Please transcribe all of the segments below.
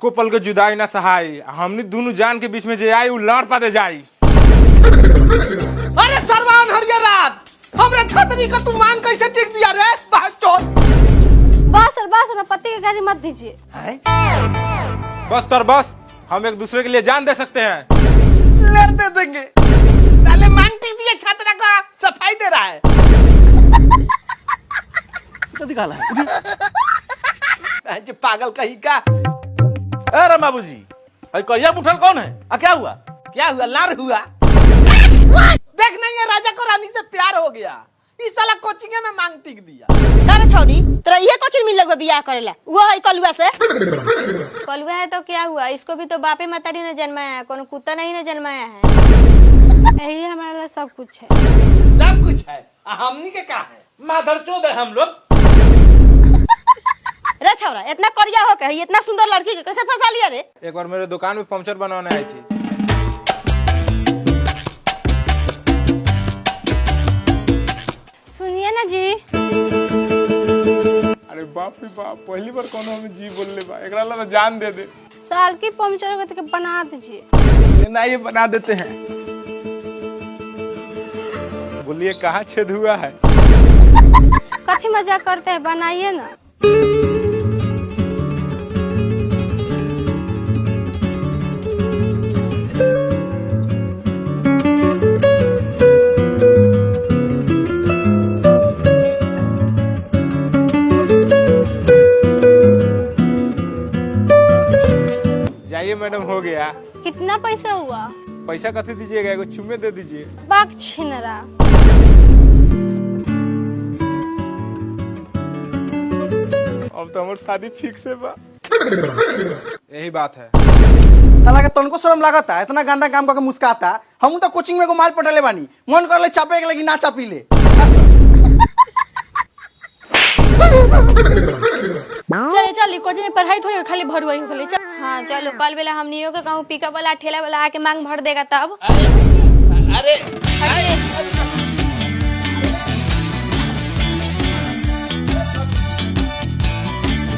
एको पल के जुदाई ना सहाई, हमने दोनों जान के बीच में जे आई उ लाड़ पाते जाई। अरे सरवान हरिया रात हमरे छतरी का तू मांग कैसे टिक दिया रे बहचोद। बस मैं पति की गाड़ी मत दीजिए। बस तर बस, हम एक दूसरे के लिए जान दे सकते हैं। लड़ते देंगे साले मांग टिक दिए, छतरा का सफाई दे रहा है। निकाला जो पागल कहीं का। अरे बाबूजी कहिया उठल कौन है? क्या हुआ? क्या हुआ? लार हुआ। देख नहीं है राजा को रानी से प्यार हो गया, इस साला कोचिंग में मांग टिक दिया। अरे छोड़ी तेरा ये कोचिंग मिल लगवा बियाह करेला वो है कलुआ से। कलुआ है तो क्या हुआ, इसको भी तो बापे मतारी ने जन्माया है, कोनो कुत्ता नहीं ने जन्माया है। यही हमारे लिए सब कुछ है। सब कुछ है, हमनी के क्या है? मादरचोद है हम लोग। रे छौरा इतना करिया हो के इतना सुंदर लड़की के कैसे फंसा लिया रे? एक बार मेरे दुकान में पंचर बनवाने आई थी। सुनिए ना जी। अरे बाप रे बाप, पहली बार कोनो हमें जी बोल ले बा, एकरा ला जान दे दे। साल की पंचर हो गई तो बना दीजिए। ना ये बना देते हैं। बोलिए कहाँ छेद हुआ है? कथी मजाक करते हैं, बनाइए ना। जाइए मैडम, हो गया। कितना पैसा हुआ? पैसा कथी दीजिएगा, एगो चुम्मे दे दीजिए। बाक छिनरा। अब तो हमारी शादी फिक्स है बा। यही बात है। साला के तनको शर्म लागता, इतना गंदा काम करके मुस्काता। हम तो कोचिंग में को माल पटले बानी, मन करले चापे के लगी ना चापी ले। चले चल कोचिंग में पढ़ाई थोड़ी खाली भरुआई हो खाली। हाँ चलो, कल बेला हम नहीं होगा कहूँ पिकअप वाला ठेला वाला आके मांग भर देगा तब। अरे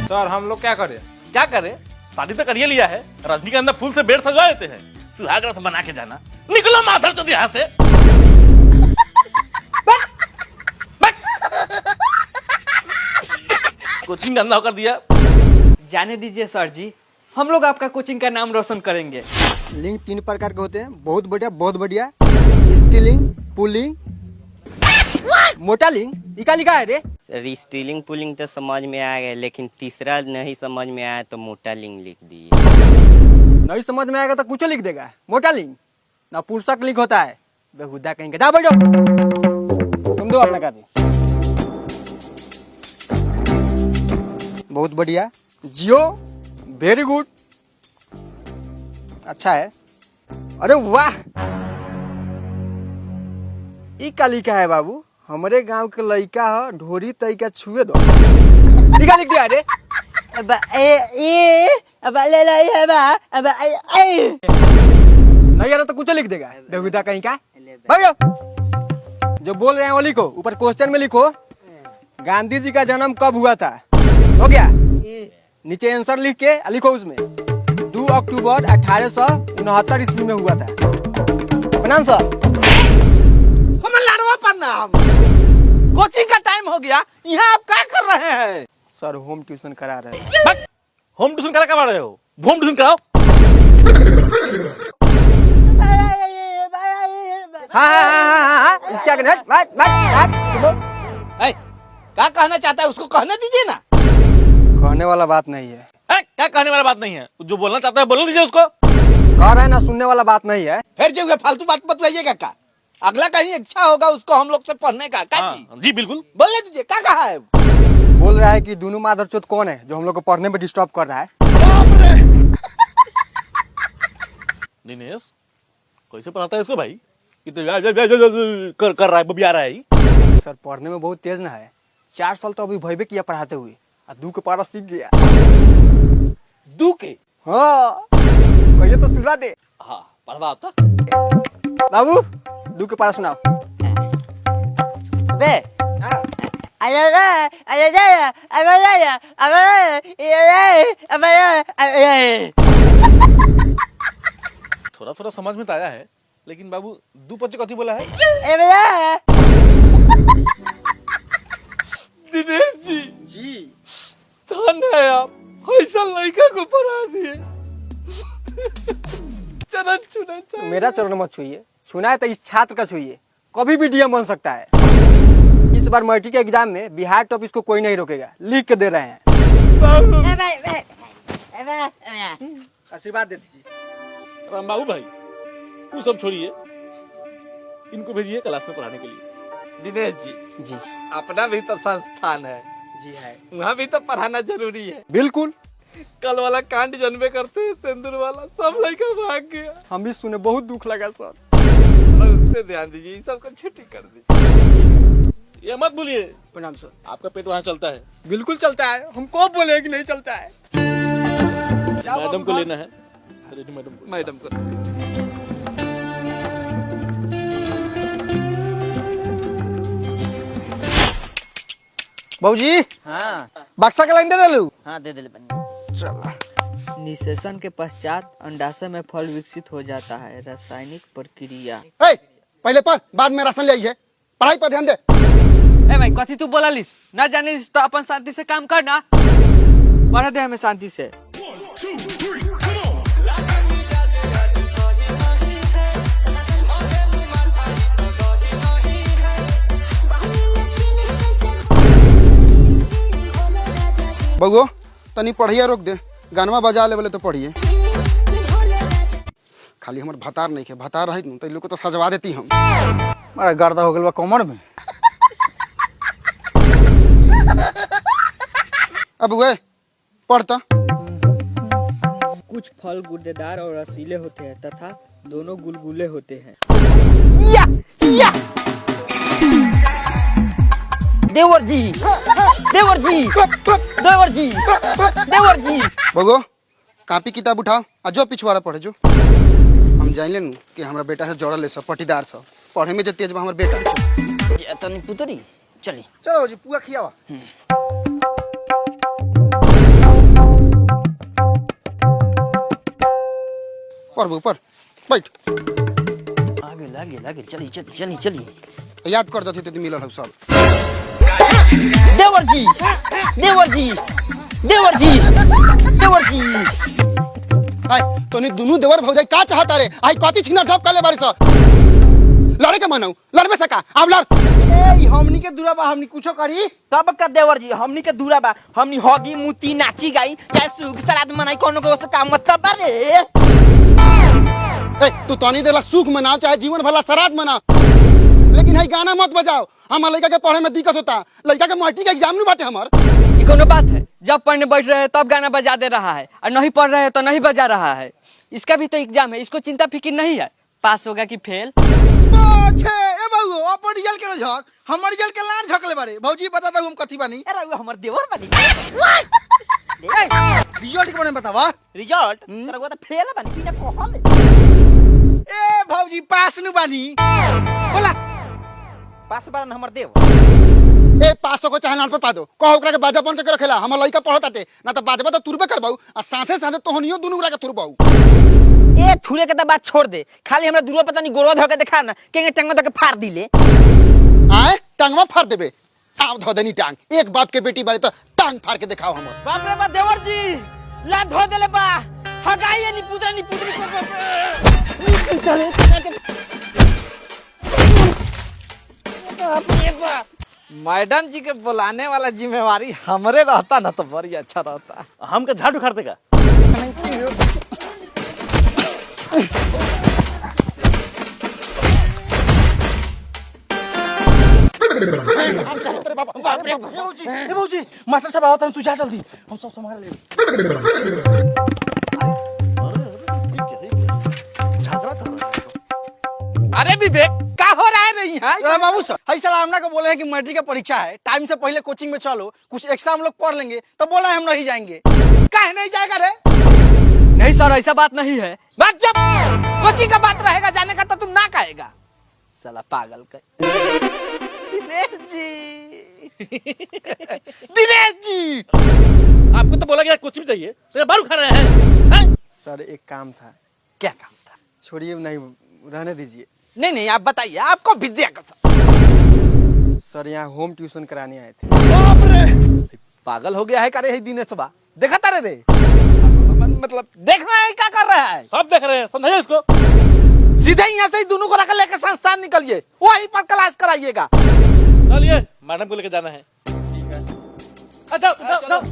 सर हम लोग क्या करें? क्या करे? शादी तो करिए लिया है, रजनी के अंदर फूल से बेड सजवा देते हैं, सुहाग रात बना के जाना। निकलो माधरचोद यहाँ से। कोचिंग गंदा होकर दिया। जाने दीजिए सर जी, हम लोग आपका कोचिंग का नाम रोशन करेंगे। लिंग 3 प्रकार के होते हैं, बहुत बढ़िया। स्त्रीलिंग, पुल्लिंग, मोटा लिंग। इका लिखा है रे। स्त्रीलिंग पुल्लिंग तो समझ में आ गया, लेकिन तीसरा नहीं समझ में आया तो मोटा लिंग लिख दिए। नहीं समझ में आएगा तो कुछ लिख देगा। मोटा लिंग ना पुरुषक लिंग होता है, बेहुदा कहीं के। जा बैठो, तुम दो अपना कार्य। बहुत बढ़िया, जियो, वेरी गुड, अच्छा है। अरे वाह, ई का लिखा है बाबू? हमारे गांव के लड़का है, ढोरी तरीका छुए दो। लिखा लिख दिया रे। अब ए अब ले ले है बा अब नहीं यार तो कुछ लिख देगा, बेहुदा कहीं का। बैठो, जो बोल रहे हैं वो लिखो, ऊपर क्वेश्चन में लिखो गांधी जी का जन्म कब हुआ था। हो गया? नीचे आंसर लिख के लिखो उसमें 2 अक्टूबर 1869 ईस्वी में हुआ था। प्रणाम सर। हमें लाडवा प्रणाम। कोचिंग का टाइम हो गया, यहाँ आप क्या कर रहे हैं? सर होम ट्यूशन करा रहे हैं। होम ट्यूशन करा कमा रहे हो? होम ट्यूशन कराओ। हाँ, इसके आगे क्या कहना चाहता है उसको कहने दीजिए ना। कहने वाला बात नहीं है। क्या कहने वाला बात नहीं है? जो बोलना चाहता है बोल दीजिए उसको। कह रहे हैं ना, सुनने वाला बात नहीं है। फिर जो फालतू बात बताइएगा का, अगला कहीं इच्छा होगा उसको हम लोग से पढ़ने का। क्या जी? जी बिल्कुल, बोलने दीजिए। क्या कहा है? बोल रहा है कि दोनों मादरचोद कौन है जो हम लोग को पढ़ने में डिस्टर्ब कर रहा है। दिनेश कैसे पढ़ाता है इसको भाई? ये तो कर रहा है, बबिया रहा है। सर पढ़ने में बहुत तेज ना है, 4 साल तो अभी भयबे किया पढ़ाते हुए, और 2 के पारा सीख गया। 2 के? हाँ कहिए तो सिलवा दे। हाँ पढ़वा होता। बाबू 2 के पारा सुनाओ। बे थोड़ा थोड़ा समझ में तो आया है, लेकिन बाबू दू पच्चे कथी बोला है? दिनेश जी धन है आप, ऐसा लड़का को पढ़ा दिए। चरण छूना चाहिए। मेरा चरण मत छूइए, छूना है तो इस छात्र का छूइए, कभी भी डीएम बन सकता है। इस बार मैट्रिक के एग्जाम में बिहार टॉप इसको कोई नहीं रोकेगा, लिख के दे रहे हैं। आशीर्वाद दे दीजिए। राम बाबू भाई, वो सब छोड़िए, इनको भेजिए क्लास में पढ़ाने के लिए। दिनेश जी अपना भी तो संस्थान है जी है, वहाँ भी तो पढ़ाना जरूरी है। बिल्कुल। कल वाला कांड जनबे करते हैं, सिंदूर वाला सब लड़का भाग गया। हम भी सुने, बहुत दुख लगा सर। थोड़ा उस पे ध्यान दीजिए, ये सब को छुट्टी कर दीजिए। ये मत भूलिए, प्रणाम सर। आपका पेट वहाँ चलता है। बिल्कुल चलता है, हमको बोले कि नहीं चलता है। मैडम को लेना है, मैडम को बाबूजी, हाँ बक्सा का लाइन दे देलू। हाँ दे दे बनी। निषेचन के पश्चात अंडाशय में फल विकसित हो जाता है। रासायनिक प्रक्रिया। पहले पढ़, बाद में राशन ले आई है। पढ़ाई पर ध्यान दे। ए भाई कथी तू बोला लिस ना जाने तो अपन शांति से काम करना, पढ़ दे हमें शांति से। बगो तनी पढ़िया रोक दे, गानवा बजा ले बोले तो पढ़िए। खाली हमार भतार नहीं है, भतार रही तो लोग को तो सजवा देती हम। बड़ा गर्दा हो गया कमर में। अब वे पढ़ता। कुछ फल गुर्देदार और रसीले होते हैं तथा दोनों गुलगुले होते हैं। देवर जी, देवर जी, देवर जी, देवर जी। बगो कॉपी किताब उठाओ और जो पिछवाड़ा पढ़े जो। हम जान लेनु कि हमारा बेटा से जोड़ल है, सब पटीदार सब पढ़े में जो तेज बा हमारा बेटा। तनी पुतरी चली। चलो जी पुआ खियावा। पढ़ पढ़ बैठ। आगे लागे लागे चली चली चली चली। याद कर देते तो मिलल है सब। देवर जी, देवर जी, देवर जी, देवर जी। आय तोनी दोनों देवर भौजाई का चाहता रे? आई कथी छिना ढप काले बारी स लड़े के मनऊ, लड़बे सका अब लड़। ए हमनी के दूरा बा, हमनी कुछो करी तब का देवर जी। हमनी के दूरा बा, हमनी होगी मुती नाची गाई चाहे सुख श्राद्ध मनाई, कोनो को से काम मतलब बा रे। ए तू तोनी देला सुख मनाओ चाहे जीवन भला श्राद्ध मनाओ, लेकिन है गाना मत बजाओ। हमार लड़का के पढ़े में दिक्कत होता, लड़का के मैट्रिक के एग्जाम नहीं बाटे हमार। ये कोनो बात है? जब पढ़ने बैठ रहे हैं तब गाना बजा दे रहा है, और नहीं पढ़ रहे हैं तो नहीं बजा रहा है। इसका भी तो एग्जाम है, इसको चिंता फिक्र नहीं है, पास होगा कि फेल। ए बाबू अपन रिजल्ट के झक, हमर रिजल्ट के लान झकले बारे। भौजी बता दो हम कथी बानी। अरे वो हमर देवर बानी। रिजल्ट के बारे में बतावा। रिजल्ट अरे वो तो फेल बानी, बिना कहल। ए भौजी पास नु बानी। बोला पास बारन हमर देव। ए पासो को चाहे लान पे पा दो, कहो ओकरा के बाजा बन के रखेला। हमर लड़का पढ़त आटे ना तो बाजबा तो तुरबे करबाऊ और साथे साथे तोहनियो दुनु ओकरा के तुरबाऊ। ए थूरे के तो बात छोड़ दे, खाली हमरा दूरवा पता नहीं गोरो धो के दिखा ना, केंगे टंगा धो के फाड़ दिले। आए टांगवा फाड़ देबे, आव धो देनी टांग। एक बाप के बेटी बारे तो टांग फाड़ के दिखाओ हमर। बाप रे बा देवर जी, ला धो देले बा। हगाई नी पुत्रा नी पुत्री मैडम जी के बुलाने वाला जिम्मेवारी हमरे रहता ना तो बड़ी अच्छा रहता। हम का झाड़ू खाते का? मास्टर साहब आओ तू जा जल्दी, हम सब संभाल ले। अरे विवेक का हो रहा है नहीं है? अरे बाबू सर, हई साला हमना को बोले हैं कि मैट्रिक का परीक्षा है, टाइम से पहले कोचिंग में चलो, कुछ एक्स्ट्रा हम लोग पढ़ लेंगे, तो बोला है हम नहीं जाएंगे। काहे नहीं जाएगा रे? नहीं सर, ऐसा बात नहीं है। बात जब कोचिंग का बात रहेगा जाने का तो तुम ना कहेगा। साला पागल का। दिनेश जी दिनेश जी आपको तो बोला गया कुछ भी चाहिए तो ये बारू खा रहे हैं। सर एक काम था, क्या काम था? छोड़िए नहीं, रहने दीजिए। नहीं नहीं आप बताइए, आपको विद्या का सर यहाँ होम ट्यूशन कराने आए थे। बाप रे, पागल हो गया है करे है दिनेश बा, देखा तारे रे मतलब देखना है क्या कर रहा है। सब देख रहे हैं, समझाइए इसको। सीधे यहाँ से ही दोनों को रख लेकर संस्थान निकलिए, वहीं पर क्लास कराइएगा। चलिए मैडम को लेकर जाना है। जाओ जाओ जाओ।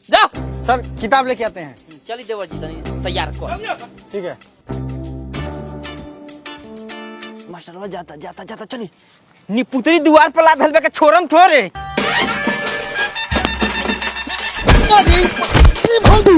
जाओ सर किताब लेके आते हैं। चली देवर जी तनी तैयार कर। ठीक है। मास्टर जाता जाता जाता चली निपुतरी द्वार पर लाद हलवे के छोरम थोरे। अरे भौजी